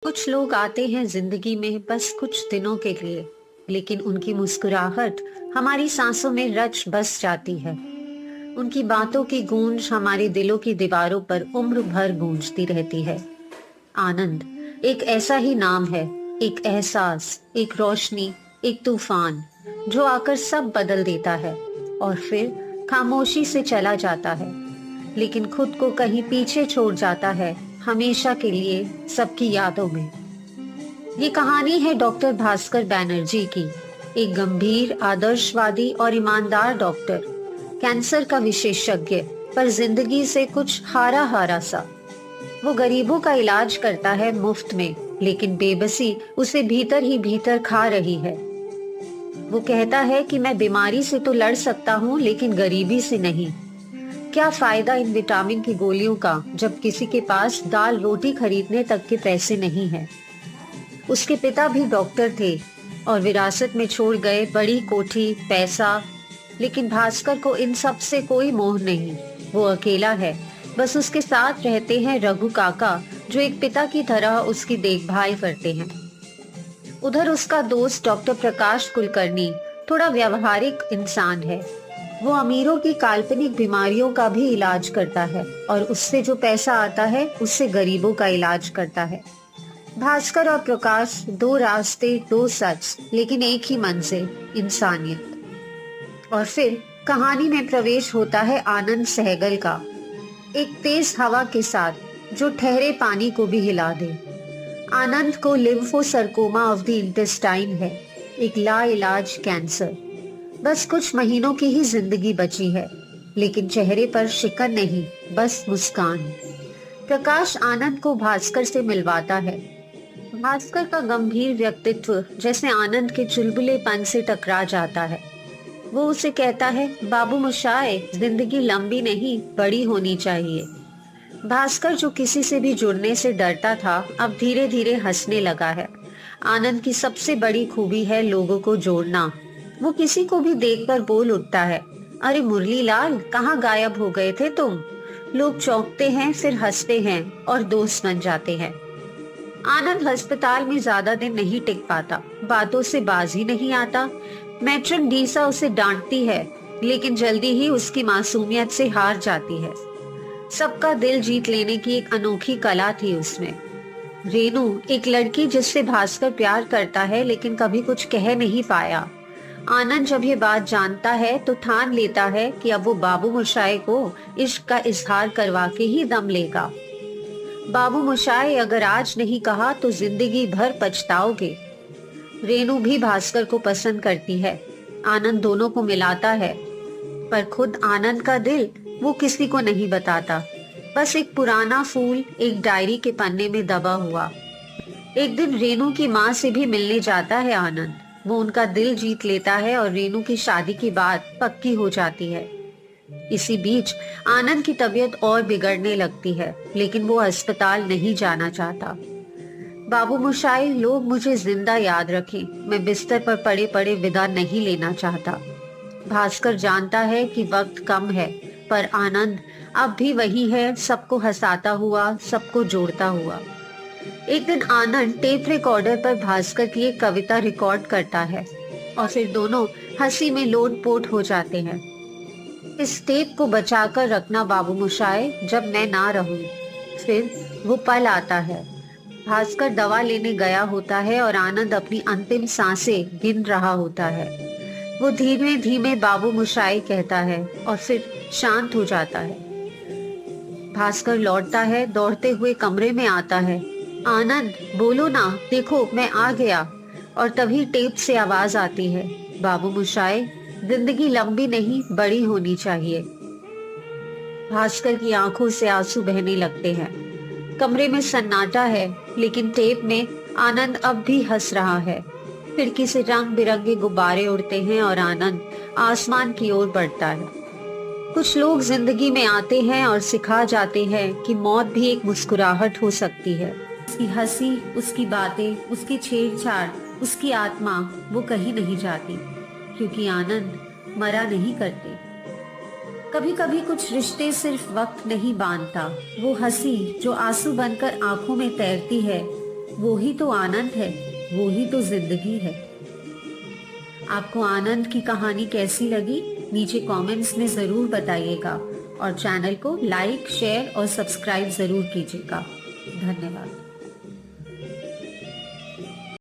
कुछ लोग आते हैं जिंदगी में बस कुछ दिनों के लिए, लेकिन उनकी मुस्कुराहट हमारी सांसों में रच बस जाती है। उनकी बातों की गूंज हमारे दिलों की दीवारों पर उम्र भर गूंजती रहती है। आनंद एक ऐसा ही नाम है, एक एहसास, एक रोशनी, एक तूफान जो आकर सब बदल देता है और फिर खामोशी से चला जाता है, लेकिन खुद को कहीं पीछे छोड़ जाता है, हमेशा के लिए सबकी यादों में। ये कहानी है डॉक्टर भास्कर बैनर्जी की। एक गंभीर, आदर्शवादी और ईमानदार डॉक्टर, कैंसर का विशेषज्ञ, पर जिंदगी से कुछ हारा हारा सा। वो गरीबों का इलाज करता है मुफ्त में, लेकिन बेबसी उसे भीतर ही भीतर खा रही है। वो कहता है कि मैं बीमारी से तो लड़ सकता हूँ, लेकिन गरीबी से नहीं। क्या फायदा इन विटामिन की गोलियों का जब किसी के पास दाल रोटी खरीदने तक के पैसे नहीं है। उसके पिता भी डॉक्टर थे और विरासत में छोड़ गए बड़ी कोठी, पैसा, लेकिन भास्कर को इन सब से कोई मोह नहीं। वो अकेला है, बस उसके साथ रहते हैं रघु काका, जो एक पिता की तरह उसकी देखभाल करते हैं। उधर उसका दोस्त डॉक्टर प्रकाश कुलकर्णी थोड़ा व्यवहारिक इंसान है। वो अमीरों की काल्पनिक बीमारियों का भी इलाज करता है और उससे जो पैसा आता है उससे गरीबों का इलाज करता है। भास्कर और प्रकाश, दो रास्ते, दो सच, लेकिन एक ही मंजिल, इंसानियत। और फिर कहानी में प्रवेश होता है आनंद सहगल का, एक तेज हवा के साथ जो ठहरे पानी को भी हिला दे। आनंद को लिम्फोसर्कोमा ऑफ द इंटेस्टाइन है, एक लाइलाज कैंसर। बस कुछ महीनों की ही जिंदगी बची है, लेकिन चेहरे पर शिकन नहीं, बस मुस्कान। प्रकाश आनंद को भास्कर से मिलवाता है। भास्कर का गंभीर व्यक्तित्व जैसे आनंद के चुलबुलेपन से टकरा जाता है। वो उसे कहता है, बाबू मोशाय, जिंदगी लंबी नहीं, बड़ी होनी चाहिए। भास्कर, जो किसी से भी जुड़ने से डरता था, अब धीरे धीरे हंसने लगा है। आनंद की सबसे बड़ी खूबी है लोगों को जोड़ना। वो किसी को भी देखकर बोल उठता है, अरे मुरली लाल, कहाँ गायब हो गए थे तुम? लोग चौंकते हैं, फिर हंसते हैं और दोस्त बन जाते हैं। आनंद अस्पताल में ज्यादा दिन नहीं टिक पाता, बातों से बाज ही नहीं आता। मैट्रन डीसा उसे डांटती है, लेकिन जल्दी ही उसकी मासूमियत से हार जाती है। सबका दिल जीत लेने की एक अनोखी कला थी उसमें। रेनू, एक लड़की जिससे भास्कर प्यार करता है लेकिन कभी कुछ कह नहीं पाया। आनंद जब ये बात जानता है तो ठान लेता है कि अब वो बाबू मोशाय को इश्क का इजहार करवा के ही दम लेगा। बाबू मोशाय, अगर आज नहीं कहा तो जिंदगी भर पछताओगे। रेनू भी भास्कर को पसंद करती है। आनंद दोनों को मिलाता है, पर खुद आनंद का दिल वो किसी को नहीं बताता। बस एक पुराना फूल एक डायरी के पन्ने में दबा हुआ। एक दिन रेनू की माँ से भी मिलने जाता है आनंद। वो उनका दिल जीत लेता है और रेनू की शादी की बात पक्की हो जाती है। इसी बीच आनंद की तबीयत और बिगड़ने लगती है, लेकिन वो अस्पताल नहीं जाना चाहता। बाबू मोशाय, लोग मुझे जिंदा याद रखें, मैं बिस्तर पर पड़े पड़े विदा नहीं लेना चाहता। भास्कर जानता है कि वक्त कम है, पर आनंद अब भी वही है, सबको हंसाता हुआ, सबको जोड़ता हुआ। एक दिन आनंद टेप रिकॉर्डर पर भास्कर की एक कविता रिकॉर्ड करता है और फिर दोनों हंसी में लोटपोट हो जाते हैं। इस टेप को बचाकर रखना बाबू मोशाय, जब मैं ना रहूं। फिर वो पल आता है। भास्कर दवा लेने गया होता है और आनंद अपनी अंतिम सांसें गिन रहा होता है। वो धीमे धीमे बाबू मोशाय कहता है और फिर शांत हो जाता है। भास्कर लौटता है, दौड़ते हुए कमरे में आता है। आनंद, बोलो ना, देखो मैं आ गया। और तभी टेप से आवाज आती है, बाबू मोशाय, जिंदगी लंबी नहीं, बड़ी होनी चाहिए। भास्कर की आंखों से आंसू बहने लगते हैं। कमरे में सन्नाटा है, लेकिन टेप में आनंद अब भी हंस रहा है। खिड़की से रंग बिरंगे गुब्बारे उड़ते हैं और आनंद आसमान की ओर बढ़ता है। कुछ लोग जिंदगी में आते हैं और सिखा जाते हैं कि मौत भी एक मुस्कुराहट हो सकती है। उसकी हंसी, उसकी बातें, उसकी छेड़छाड़, उसकी आत्मा, वो कहीं नहीं जाती, क्योंकि आनंद मरा नहीं करते। कभी कभी कुछ रिश्ते सिर्फ वक्त नहीं बांधता, वो हंसी जो आंसू बनकर आंखों में तैरती है, वो ही तो आनंद है, वो ही तो जिंदगी है। आपको आनंद की कहानी कैसी लगी नीचे कमेंट्स में जरूर बताइएगा और चैनल को लाइक, शेयर और सब्सक्राइब जरूर कीजिएगा। धन्यवाद।